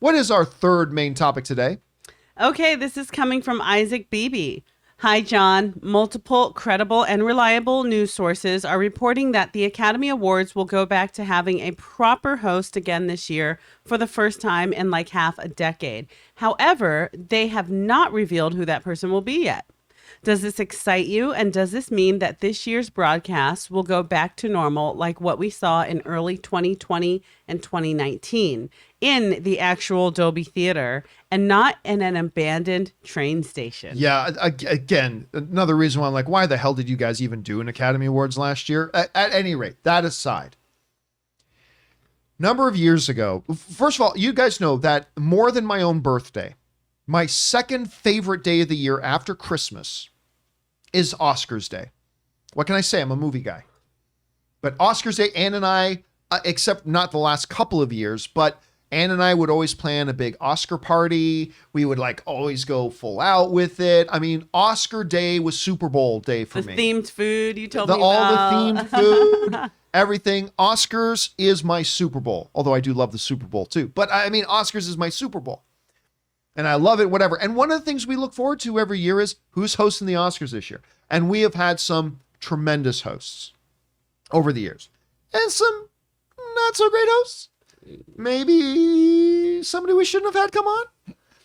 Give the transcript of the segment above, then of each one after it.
What is our third main topic today? Okay, this is coming from Isaac Beeby. Hi, John. Multiple credible and reliable news sources are reporting that the Academy Awards will go back to having a proper host again this year for the first time in like half a decade. However, they have not revealed who that person will be yet. Does this excite you? And does this mean that this year's broadcast will go back to normal like what we saw in early 2020 and 2019 in the actual Dolby Theater and not in an abandoned train station? Yeah, again, another reason why I'm like, why the hell did you guys even do an Academy Awards last year? At any rate, that aside, number of years ago, first of all, you guys know that more than my own birthday, my second favorite day of the year after Christmas is Oscars Day. What can I say? I'm a movie guy. But Oscars Day, Ann and I, except not the last couple of years, but Ann and I would always plan a big Oscar party. We would like always go full out with it. I mean, Oscar Day was Super Bowl day for me. The themed food you told me about. All the themed food, everything. Oscars is my Super Bowl, although I do love the Super Bowl too. But I mean, Oscars is my Super Bowl. And I love it, whatever. And one of the things we look forward to every year is who's hosting the Oscars this year. And we have had some tremendous hosts over the years. And some not so great hosts. Maybe somebody we shouldn't have had come on.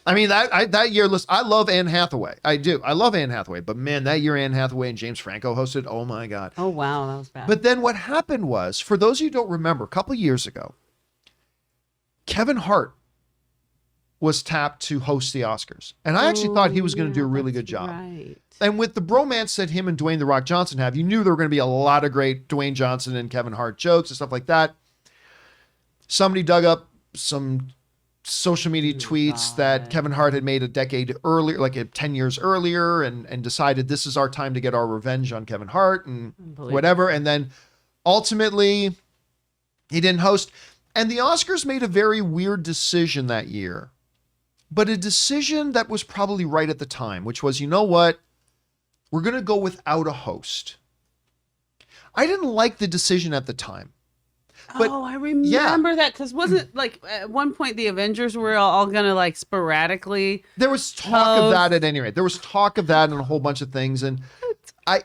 I mean, that year, listen, I love Anne Hathaway. I do. I love Anne Hathaway. But man, that year Anne Hathaway and James Franco hosted. Oh my God. Oh, wow. That was bad. But then what happened was, for those of you who don't remember, a couple of years ago, Kevin Hart was tapped to host the Oscars. And I actually thought he was going to do a really good job. Right. And with the bromance that him and Dwayne "The Rock" Johnson have, you knew there were going to be a lot of great Dwayne Johnson and Kevin Hart jokes and stuff like that. Somebody dug up some social media tweets that Kevin Hart had made a decade earlier, like 10 years earlier, and decided this is our time to get our revenge on Kevin Hart and whatever. And then ultimately he didn't host. And the Oscars made a very weird decision that year, but a decision that was probably right at the time, which was, you know what? We're going to go without a host. I didn't like the decision at the time. But, I remember that, because wasn't like at one point the Avengers were all gonna like sporadically. There was talk of that at any rate. There was talk of that and a whole bunch of things, and I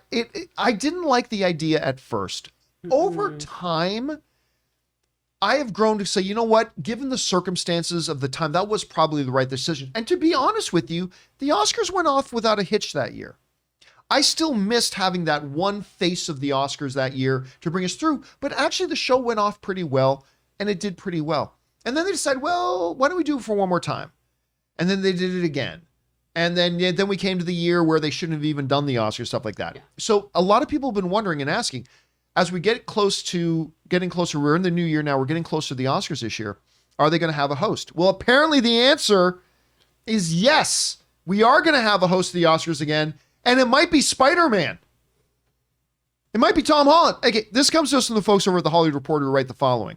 didn't like the idea at first. Over time, I have grown to say, you know what? Given the circumstances of the time, that was probably the right decision. And to be honest with you, the Oscars went off without a hitch that year. I still missed having that one face of the Oscars that year to bring us through, but actually the show went off pretty well, and it did pretty well. And then they decided, well, why don't we do it for one more time? And then they did it again. And then we came to the year where they shouldn't have even done the Oscars, stuff like that. Yeah. So a lot of people have been wondering and asking, as we get close to getting closer, we're in the new year now, we're getting closer to the Oscars this year, are they going to have a host? Well, apparently the answer is yes. We are going to have a host of the Oscars again. And it might be Spider-Man. It might be Tom Holland. Okay, this comes to us from the folks over at the Hollywood Reporter who write the following.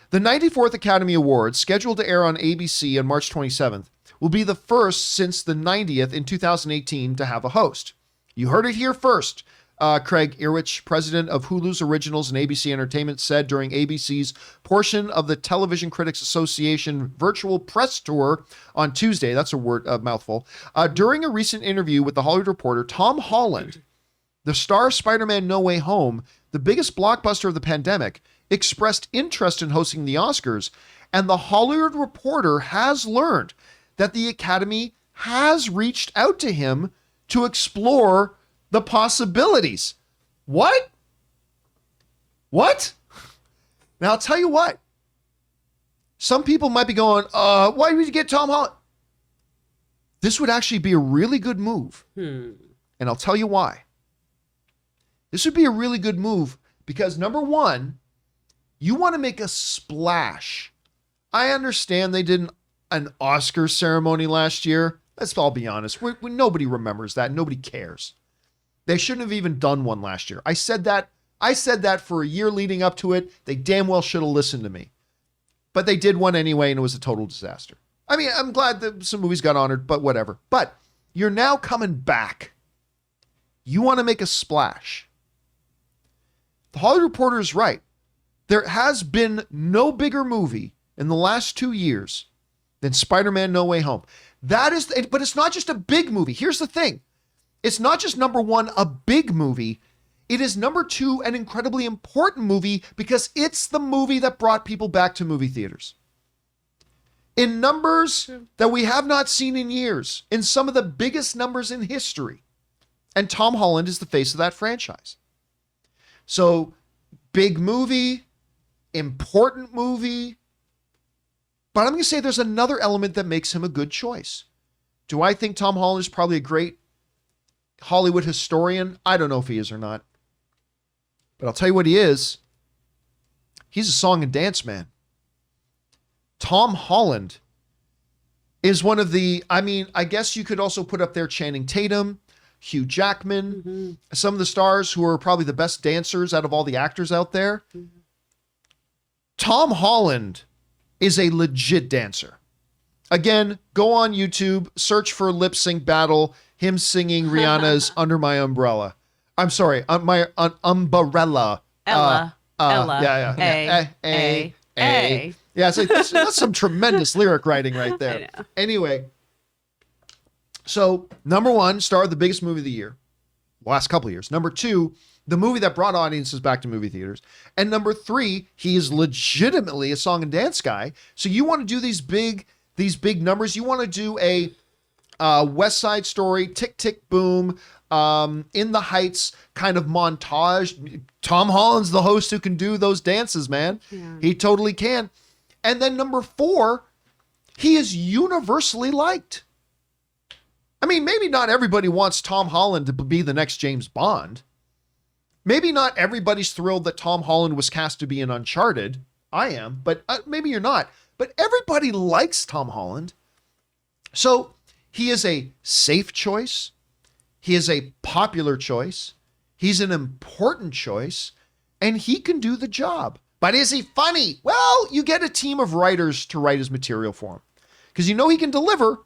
The 94th Academy Awards, scheduled to air on ABC on March 27th, will be the first since the 90th in 2018 to have a host. You heard it here first. Craig Irwich, president of Hulu's Originals and ABC Entertainment, said during ABC's portion of the Television Critics Association virtual press tour on Tuesday, that's a mouthful, during a recent interview with the Hollywood Reporter, Tom Holland, the star of Spider-Man No Way Home, the biggest blockbuster of the pandemic, expressed interest in hosting the Oscars, and the Hollywood Reporter has learned that the Academy has reached out to him to explore the possibilities. What? Now, I'll tell you what. Some people might be going, why would you get Tom Holland? This would actually be a really good move. And I'll tell you why. This would be a really good move because, number one, you want to make a splash. I understand they did an Oscar ceremony last year. Let's all be honest. Nobody remembers that. Nobody cares. They shouldn't have even done one last year. I said that for a year leading up to it. They damn well should have listened to me. But they did one anyway, and it was a total disaster. I mean, I'm glad that some movies got honored, but whatever. But you're now coming back. You want to make a splash. The Hollywood Reporter is right. There has been no bigger movie in the last 2 years than Spider-Man No Way Home. But it's not just a big movie. Here's the thing. It's not just number one, a big movie. It is number two, an incredibly important movie because it's the movie that brought people back to movie theaters. In numbers that we have not seen in years, in some of the biggest numbers in history. And Tom Holland is the face of that franchise. So, big movie, important movie. But I'm going to say there's another element that makes him a good choice. Do I think Tom Holland is probably a great Hollywood historian? I don't know if he is or not. But I'll tell you what he is. He's a song and dance man. Tom Holland is one of the, I guess you could also put up there Channing Tatum, Hugh Jackman, some of the stars who are probably the best dancers out of all the actors out there. Tom Holland is a legit dancer. Again, go on YouTube, search for lip sync battle, him singing Rihanna's Under My Umbrella. I'm sorry, my umbrella. Ella. Yeah. A. Yeah, it's like, that's some tremendous lyric writing right there. Anyway, so number one, star of the biggest movie of the year, last couple of years. Number two, the movie that brought audiences back to movie theaters. And number three, he is legitimately a song and dance guy. So you want to do these big numbers. You want to do a West Side Story, Tick, Tick, Boom, In the Heights kind of montage. Tom Holland's the host who can do those dances, man. Yeah. He totally can. And then number four, he is universally liked. I mean, maybe not everybody wants Tom Holland to be the next James Bond. Maybe not everybody's thrilled that Tom Holland was cast to be in Uncharted. I am, but maybe you're not. But everybody likes Tom Holland. So he is a safe choice. He is a popular choice. He's an important choice. And he can do the job. But is he funny? Well, you get a team of writers to write his material for him. Because you know he can deliver.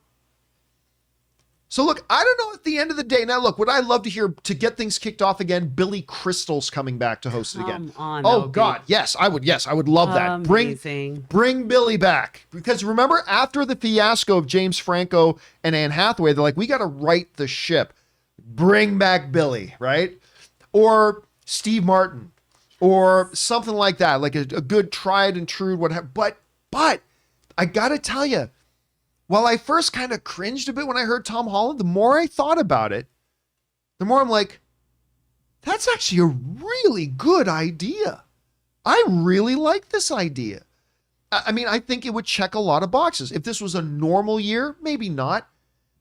So look, I don't know at the end of the day. Now look, would I love to hear, to get things kicked off again, Billy Crystal's coming back to host it again. Oh God, yes, I would love that. Amazing. Bring Billy back. Because remember, after the fiasco of James Franco and Anne Hathaway, they're like, we got to right the ship. Bring back Billy, right? Or Steve Martin. Or something like that, like a good tried and true whatever. But I gotta tell you, while I first kind of cringed a bit when I heard Tom Holland, the more I thought about it, the more I'm like, that's actually a really good idea. I really like this idea. I mean, I think it would check a lot of boxes. If this was a normal year, maybe not.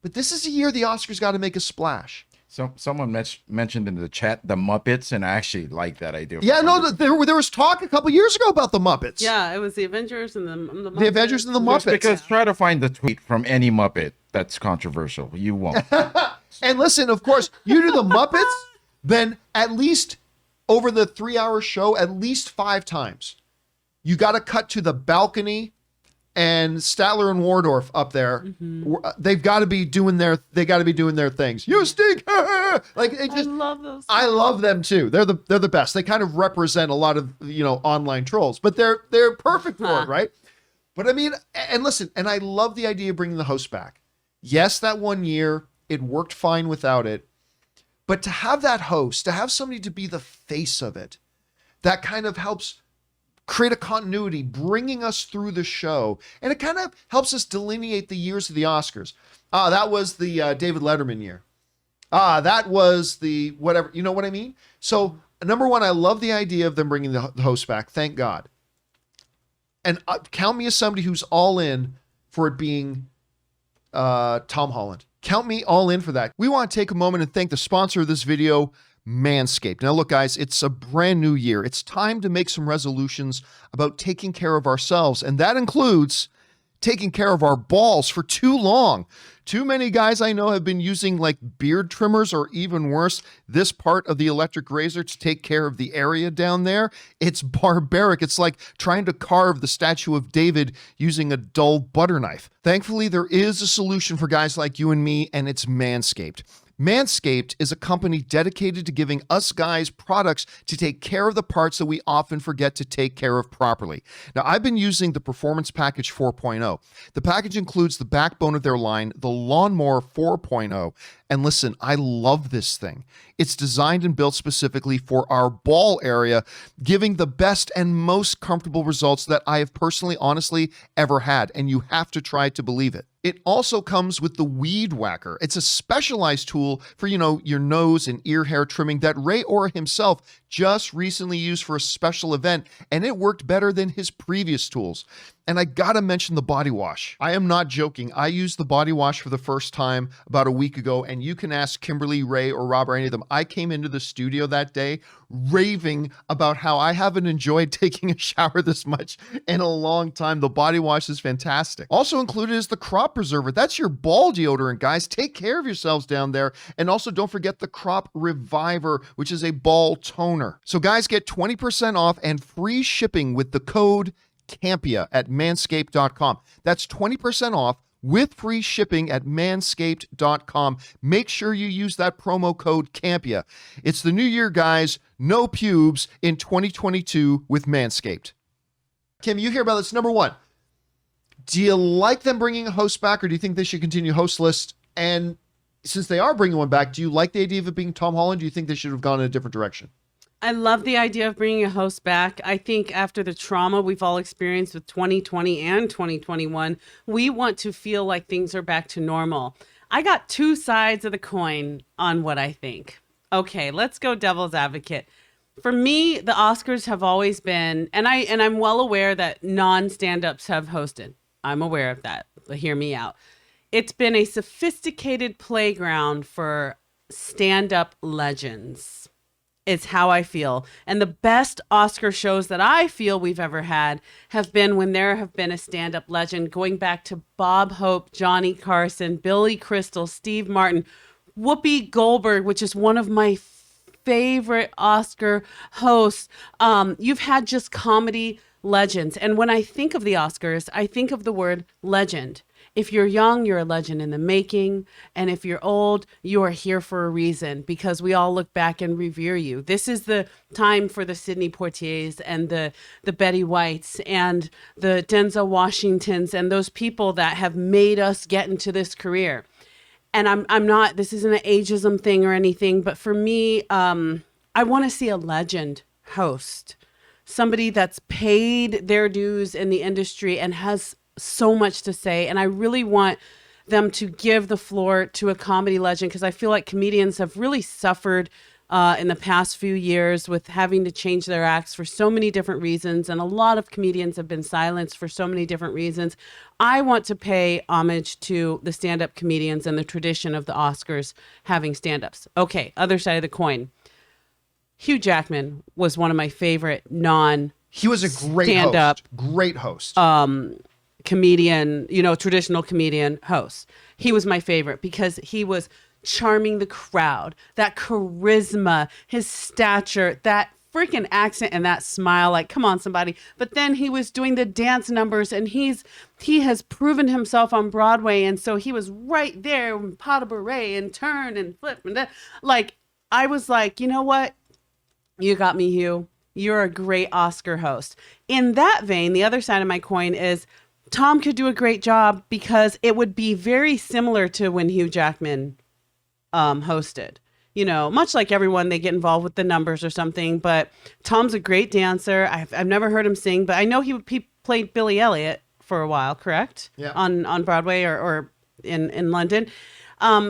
But this is a year the Oscars got to make a splash. So someone mentioned in the chat the Muppets, and I actually like that idea. Yeah, no, there was talk a couple years ago about the Muppets. Yeah, it was the Avengers and the Muppets. The Avengers and the Muppets. Just because try to find the tweet from any Muppet that's controversial. You won't. And listen, of course, you do the Muppets, then at least over the 3-hour show, at least 5 times, you got to cut to the balcony and Statler and Waldorf up there. They've got to be doing their things. You stink. Like it just, I love those. I love them too. They're the best. They kind of represent a lot of, online trolls, but they're perfect for it, right? But I mean, and listen, and I love the idea of bringing the host back. Yes, that one year it worked fine without it, but to have that host, to have somebody to be the face of it, that kind of helps create a continuity, bringing us through the show. And it kind of helps us delineate the years of the Oscars. That was the David Letterman year. That was the whatever, you know what I mean? So number one, I love the idea of them bringing the host back. Thank God. And count me as somebody who's all in for it being Tom Holland. Count me all in for that. We want to take a moment and thank the sponsor of this video, Manscaped. Now look, guys, it's a brand new year. It's time to make some resolutions about taking care of ourselves, and that includes taking care of our balls. For too long, too many guys I know have been using like beard trimmers, or even worse, this part of the electric razor to take care of the area down there. It's barbaric. It's like trying to carve the statue of David using a dull butter knife. Thankfully, there is a solution for guys like you and me, and it's Manscaped. Manscaped is a company dedicated to giving us guys products to take care of the parts that we often forget to take care of properly. Now, I've been using the Performance Package 4.0. The package includes the backbone of their line, the Lawnmower 4.0. And listen, I love this thing. It's designed and built specifically for our ball area, giving the best and most comfortable results that I have personally, honestly, ever had. And you have to try to believe it. It also comes with the Weed Whacker. It's a specialized tool for, your nose and ear hair trimming that Ray Ora himself just recently used for a special event, and it worked better than his previous tools. And I gotta mention the body wash. I am not joking. I used the body wash for the first time about a week ago, and you can ask Kimberly, Ray, or Rob, or any of them. I came into the studio that day raving about how I haven't enjoyed taking a shower this much in a long time. The body wash is fantastic. Also included is the crop preserver. That's your ball deodorant, guys. Take care of yourselves down there. And also don't forget the crop reviver, which is a ball toner. So guys, get 20% off and free shipping with the code Campea at manscaped.com. That's 20% off with free shipping at manscaped.com. Make sure you use that promo code Campea. It's the new year, guys. No pubes in 2022 with Manscaped. Kim, you hear about this. Number one, do you like them bringing a host back, or do you think they should continue hostless? And since they are bringing one back, do you like the idea of it being Tom Holland? Do you think they should have gone in a different direction? I love the idea of bringing a host back. I think after the trauma we've all experienced with 2020 and 2021, we want to feel like things are back to normal. I got two sides of the coin on what I think. Okay, let's go devil's advocate. For me, the Oscars have always been, and I'm well aware that non-stand-ups have hosted. I'm aware of that, but hear me out. It's been a sophisticated playground for stand-up legends. It's how I feel. And the best Oscar shows that I feel we've ever had have been when there have been a stand-up legend, going back to Bob Hope, Johnny Carson, Billy Crystal, Steve Martin, Whoopi Goldberg, which is one of my favorite Oscar hosts. You've had just comedy legends. And when I think of the Oscars, I think of the word legend. If you're young, you're a legend in the making. And if you're old, you are here for a reason, because we all look back and revere you. This is the time for the Sidney Poitiers and the Betty Whites and the Denzel Washingtons and those people that have made us get into this career. And I'm not, this isn't an ageism thing or anything, but for me, I want to see a legend host. Somebody that's paid their dues in the industry and has so much to say. And I really want them to give the floor to a comedy legend, because I feel like comedians have really suffered in the past few years with having to change their acts for so many different reasons. And a lot of comedians have been silenced for so many different reasons. I want to pay homage to the stand-up comedians and the tradition of the Oscars having stand-ups. Okay, other side of the coin. Hugh Jackman was one of my favorite He was a great host. Comedian, traditional comedian host. He was my favorite because he was charming the crowd, that charisma, his stature, that freaking accent and that smile, like, come on, somebody. But then he was doing the dance numbers, and he has proven himself on Broadway. And so he was right there in pas de bourrée and turn and flip. And like, I was like, you know what? You got me, Hugh. You're a great Oscar host. In that vein, the other side of my coin is Tom could do a great job, because it would be very similar to when Hugh Jackman hosted. Much like everyone, they get involved with the numbers or something, but Tom's a great dancer. I've never heard him sing, but I know he played Billy Elliot for a while, correct? Yeah. On Broadway or in London.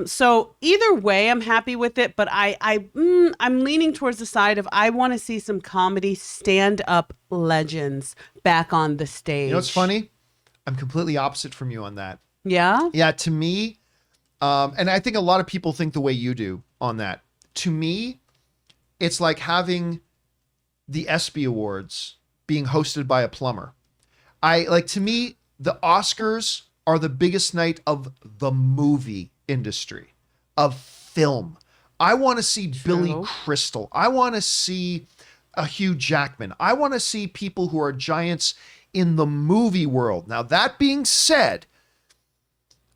So either way, I'm happy with it, but I'm leaning towards the side of I want to see some comedy stand-up legends back on the stage. You know what's funny? I'm completely opposite from you on that. Yeah? Yeah, to me, and I think a lot of people think the way you do on that. To me, it's like having the ESPY Awards being hosted by a plumber. To me, the Oscars are the biggest night of the movie industry, of film. I want to see Billy Crystal. I want to see a Hugh Jackman. I want to see people who are giants in the movie world. Now, that being said,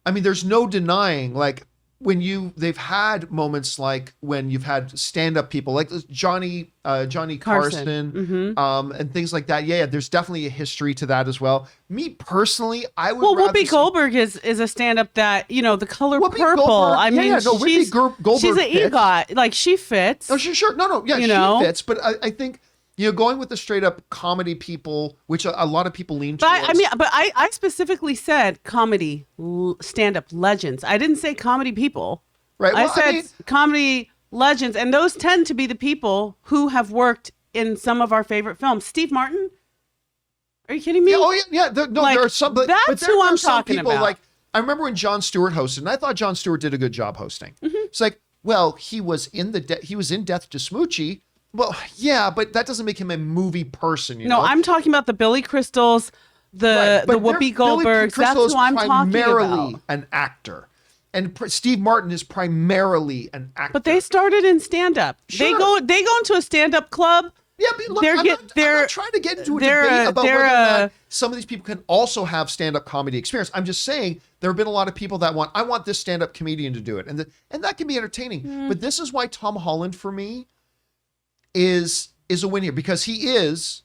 I mean, there's no denying, like, they've had moments like when you've had stand-up people like Johnny Carson, and things like that. Yeah, there's definitely a history to that as well. Me personally, I would Whoopi Goldberg is a stand-up that, the color Whoopi purple. Goldberg, I mean, Whoopi Goldberg she's an fits. EGOT. Like, she fits. Oh, sure. No, yeah, she fits. But I think, going with the straight-up comedy people, which a lot of people lean towards. But I specifically said comedy stand-up legends. I didn't say comedy people. Right. Well, I said comedy legends, and those tend to be the people who have worked in some of our favorite films. Steve Martin? Are you kidding me? Yeah. There are some. But that's there who are I'm some talking people, about. Like, I remember when Jon Stewart hosted, and I thought Jon Stewart did a good job hosting. Mm-hmm. It's like, well, he was in Death to Smoochie. Well, yeah, but that doesn't make him a movie person. No, I'm talking about the Billy Crystals, the Whoopi Goldbergs. That's who I'm talking primarily about. An actor. And Steve Martin is primarily an actor. But they started in stand-up. Sure. They go into a stand-up club. Yeah, but look, I'm not trying to get into a debate about whether or not some of these people can also have stand-up comedy experience. I'm just saying there have been a lot of people that I want this stand-up comedian to do it. And that can be entertaining. But this is why Tom Holland, for me, is a win here, because he is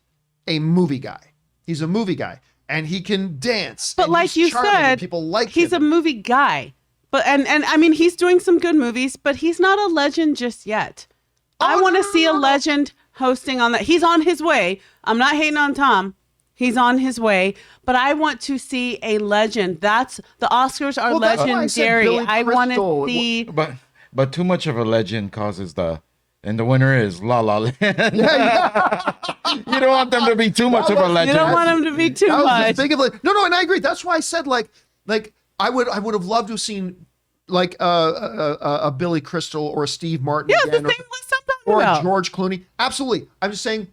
a movie guy. He's a movie guy. And he can dance. But like you said, people like he's him. a movie guy. But and I mean, he's doing some good movies, but he's not a legend just yet. I want to see a legend hosting on that. He's on his way. I'm not hating on Tom. He's on his way, but I want to see a legend. That's the Oscars are legendary. I want to see. But too much of a legend causes and the winner is La La Land. You don't want them to be too much of a legend. You don't want them to be too much. No, and I agree. That's why I said like I would have loved to have seen like a Billy Crystal or a Steve Martin. Yeah, again, the same list I'm talking or about. a George Clooney. Absolutely. I'm just saying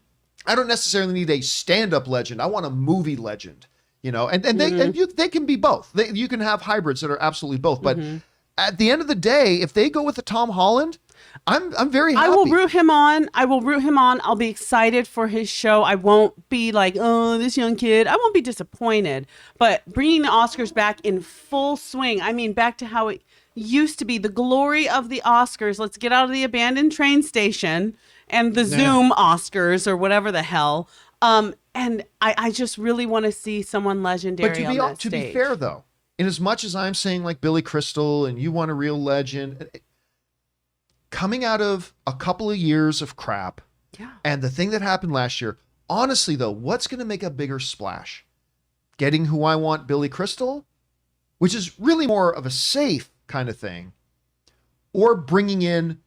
I don't necessarily need a stand-up legend. I want a movie legend. And they can be both. You can have hybrids that are absolutely both. But at the end of the day, if they go with the Tom Holland, I'm very happy. I will root him on. I'll be excited for his show. I won't be like, oh, this young kid. I won't be disappointed. But bringing the Oscars back in full swing. I mean, back to how it used to be, the glory of the Oscars. Let's get out of the abandoned train station and the Zoom Oscars or whatever the hell. And I just really want to see someone legendary on that stage. To be fair, though, in as much as I'm saying like Billy Crystal and you want a real legend, coming out of a couple of years of crap, and the thing that happened last year, honestly, though, what's going to make a bigger splash? Getting who I want, Billy Crystal, which is really more of a safe kind of thing, or bringing in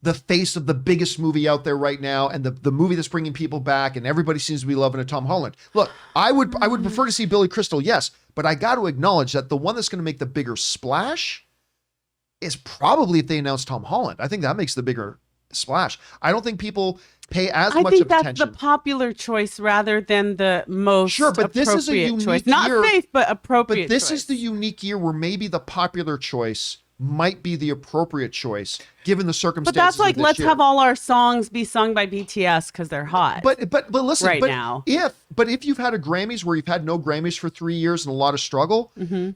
the face of the biggest movie out there right now and the movie that's bringing people back and everybody seems to be loving it, Tom Holland. Look, I would prefer to see Billy Crystal, yes, but I got to acknowledge that the one that's going to make the bigger splash is probably if they announce Tom Holland. I think that makes the bigger splash. I don't think people pay as much attention. I think that's the popular choice rather than the most but this is a unique choice. year. Not safe, but appropriate But this choice. is the unique year where maybe the popular choice might be the appropriate choice given the circumstances. But that's like, of this let's year. have all our songs be sung by BTS because they're hot. But listen, now. If you've had a Grammys where you've had no Grammys for 3 years and a lot of struggle,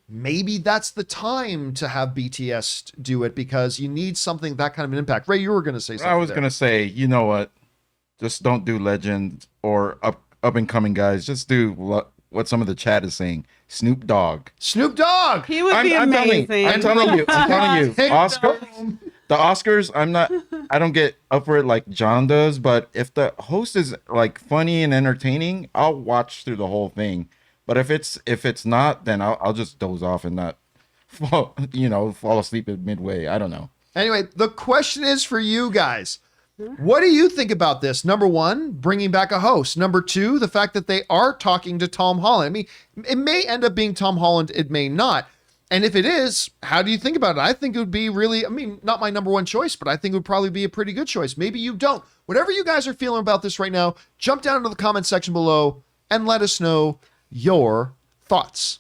maybe that's the time to have BTS do it because you need something that kind of an impact. Ray, you were going to say something. I was going to say, you know what? Just don't do legends or up and coming guys. Just do what some of the chat is saying. Snoop Dogg. Snoop Dogg. He would be amazing. I'm telling you. The Oscars, I don't get up for it like John does, but if the host is like funny and entertaining, I'll watch through the whole thing. But if it's not, then I'll just doze off and not fall asleep at midway. I don't know. Anyway, the question is for you guys. What do you think about this? Number one, bringing back a host. Number two, the fact that they are talking to Tom Holland. I mean, it may end up being Tom Holland. It may not. And if it is, how do you think about it? I think it would be really, not my number one choice, but I think it would probably be a pretty good choice. Maybe you don't. Whatever you guys are feeling about this right now, jump down into the comment section below and let us know your thoughts.